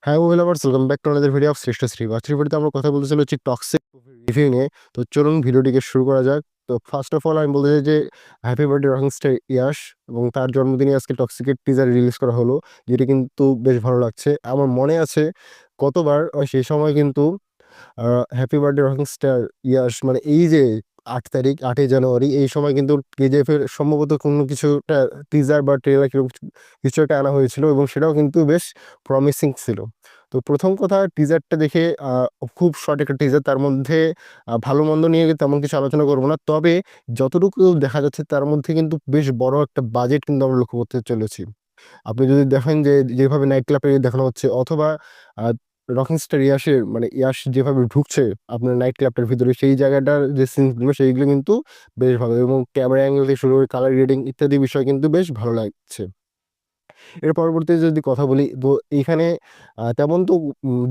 হ্যাঁ, ওয়েল আবার welcome back to another video of শ্রেষ্ঠ শ্রী। আজকের ভিডিওতে আমরা কথা বলতেছিল হচ্ছে টক্সিক রিভিউ নিয়ে। তো চলুন ভিডিওটিকে শুরু করা যাক। তো ফার্স্ট অফ অল আমি বলতে চাই যে হ্যাপি বার্থডে রকিংস্টার ইয়াশ, এবং তার জন্মদিনে আজকে টক্সিকের টিজার রিলিজ করা হলো, যেটি কিন্তু বেশ ভালো লাগছে। আমার মনে আছে কতবার সেই সময় কিন্তু হ্যাপি বার্থডে রকিংস্টার ইয়াশ মানে এই যে 8 তারিখ 8ই জানুয়ারি এই সময় কিন্তু কেজিএফ এর সম্ভবত কোনো কিছুটা টিজার বা ট্রেলার কিছু একটা আনা হয়েছিল, এবং সেটাও কিন্তু বেশ প্রমিসিং ছিল। তো প্রথম কথা, টিজারটা দেখে খুব শর্ট একটা টিজার, তার মধ্যে ভালো মন্দ নিয়ে তেমন কিছু আলোচনা করবো না, তবে যতটুকু দেখা যাচ্ছে তার মধ্যে কিন্তু বেশ বড় একটা বাজেট কিন্তু আমরা লক্ষ্য করতে চলেছি। আপনি যদি দেখেন যে যেভাবে নাইট ক্লাবে দেখানো হচ্ছে, অথবা রকিংস্টার ইয়াসের মানে ইয়াস যেভাবে ঢুকছে আপনার নাইট ক্লাবটার ভিতরে, সেই জায়গাটার যে সিনগুলো সেইগুলো কিন্তু বেশ ভালো, এবং ক্যামেরা অ্যাঙ্গেল থেকে শুরু করে কালার গ্রেডিং ইত্যাদি বিষয় কিন্তু বেশ ভালো লাগছে। এর পরবর্তীতে যদি কথা বলি, তো এইখানে তেমন তো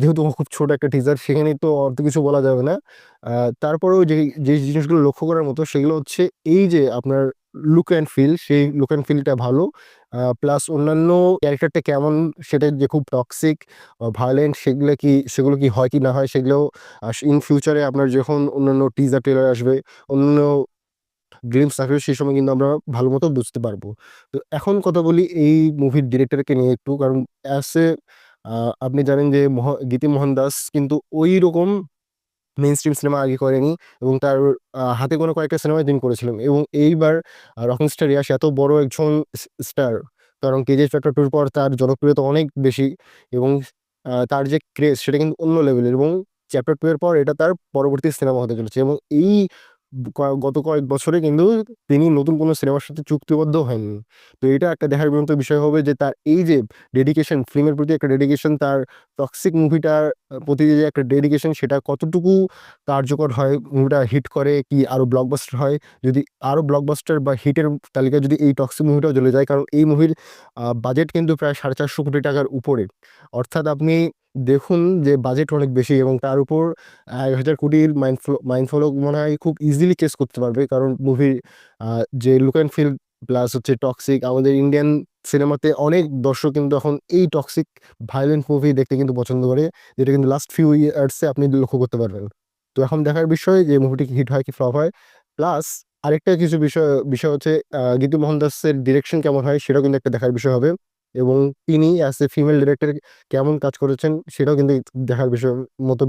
যেহেতু খুব ছোট একটা টিজার, সেখানে তো অত কিছু বলা যাবে না। তারপরেও যে যে জিনিসগুলো লক্ষ্য করার মতো সেগুলো হচ্ছে এই যে আপনার লুক অ্যান্ড ফিল, সেই লুক অ্যান্ড ফিলটা ভালো। প্লাস অন্যান্য ক্যারেক্টারটা কেমন, সেটা যে খুব টক্সিক ভায়োলেন্ট সেগুলো কি হয় কি না হয়, সেগুলো ইন ফিউচারে আপনার যখন অন্যান্য টিজার ট্রেলার আসবে, অন্য গ্লিমস আসবে, সেই সময় কিন্তু আমরা ভালো মতো বুঝতে পারবো। তো এখন কথা বলি এই মুভির ডিরেক্টরকে নিয়ে একটু, কারণ অ্যাজ এ আপনি জানেন যে গীতি মোহন দাস কিন্তু ওই রকম মেইন স্ট্রিম সিনেমা আগে করেনি, এবং তার হাতে কোনো কয়েকটা সিনেমায় তিনি করেছিলেন। এবং এইবার রকিংস্টার ইয়াশ এত বড় একজন স্টার, কারণ কেজিএফ চ্যাপ্টার 2 পর তার জনপ্রিয়তা অনেক বেশি, এবং তার যে ক্রেজ সেটা কিন্তু অন্য লেভেলের, এবং চ্যাপ্টার 2 এর পর এটা তার পরবর্তী সিনেমা হতে চলেছে। এবং এই গত কয়েক বছরে কিন্তু তিনি নতুন কোনো সিনেমার সাথে চুক্তিবদ্ধ হয়নি। তো এটা একটা দেখার মতো বিষয় হবে যে তার এই যে ডেডিকেশন, ফিল্মের প্রতি একটা ডেডিকেশন, তার টক্সিক মুভিটার প্রতি যে একটা ডেডিকেশন, সেটা কতটুকু কার্যকর হয়, মুভিটা হিট করে কি আরো ব্লকবাস্টার হয়, যদি আরো ব্লকবাস্টার বা হিটের তালিকায় যদি এই টক্সিক মুভিটাও চলে যায়, কারণ এই মুভির বাজেট কিন্তু প্রায় 450 কোটি টাকার উপরে। অর্থাৎ আপনি দেখুন যে বাজেট অনেক বেশি, এবং তার উপর 1000 কোটির মাইন্ড ফলো মনে হয় খুব ইজিলি কেস করতে পারবে, কারণ মুভির যে লুক অ্যান্ড ফিল প্লাস হচ্ছে টক্সিক, আমাদের ইন্ডিয়ান সিনেমাতে অনেক দর্শক কিন্তু এখন এই টক্সিক ভায়োলেন্ট মুভি দেখতে কিন্তু পছন্দ করে, যেটা কিন্তু লাস্ট ফিউ ইয়ার্সে আপনি লক্ষ্য করতে পারবেন। তো এখন দেখার বিষয় যে মুভিটি হিট হয় কি ফ্লপ হয়। প্লাস আরেকটা কিছু বিষয় বিষয় হচ্ছে গীতু মোহন দাসের ডিরেকশন কেমন হয়, সেটাও কিন্তু একটা দেখার বিষয় হবে, এবং তিনি অ্যাজ এ ফিমেল ডিরেক্টর কেমন কাজ করেছেন সেটাও কিন্তু দেখার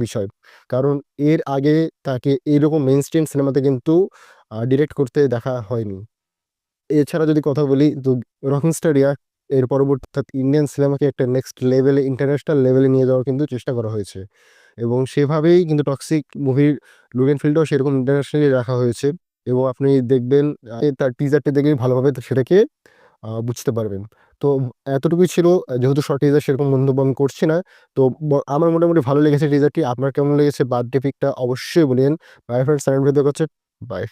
বিষয়। কারণ এর আগে তাকে এইরকম মেইন স্ট্রিম সিনেমাতে কিন্তু ডিরেক্ট করতে দেখা হয়নি। এছাড়া যদি কথা বলি, তো রকিংস্টার রিয়া এর পরবর্তী অর্থাৎ ইন্ডিয়ান সিনেমাকে একটা নেক্সট লেভেলে, ইন্টারন্যাশনাল লেভেলে নিয়ে যাওয়ার কিন্তু চেষ্টা করা হয়েছে, এবং সেভাবেই কিন্তু টক্সিক মুভির লুক অ্যান্ড ফিলটাও সেরকম ইন্টারন্যাশনালি রাখা হয়েছে। এবং আপনি দেখবেন তার টিজারটা দেখে ভালোভাবে সেটাকে বুঝতে পারবেন। তো এতটুকুই ছিল। যেহেতু শর্ট টিজার সেরকম মন্তব্য আমি করছি না। তো আমার মোটামুটি ভালো লেগেছে টিজারটি। আপনার কেমন লেগেছে বার্থডে পিকটা অবশ্যই বলেন। বাই ফ্রেন্ডস, সাইন ভিডিও করছে। বাই।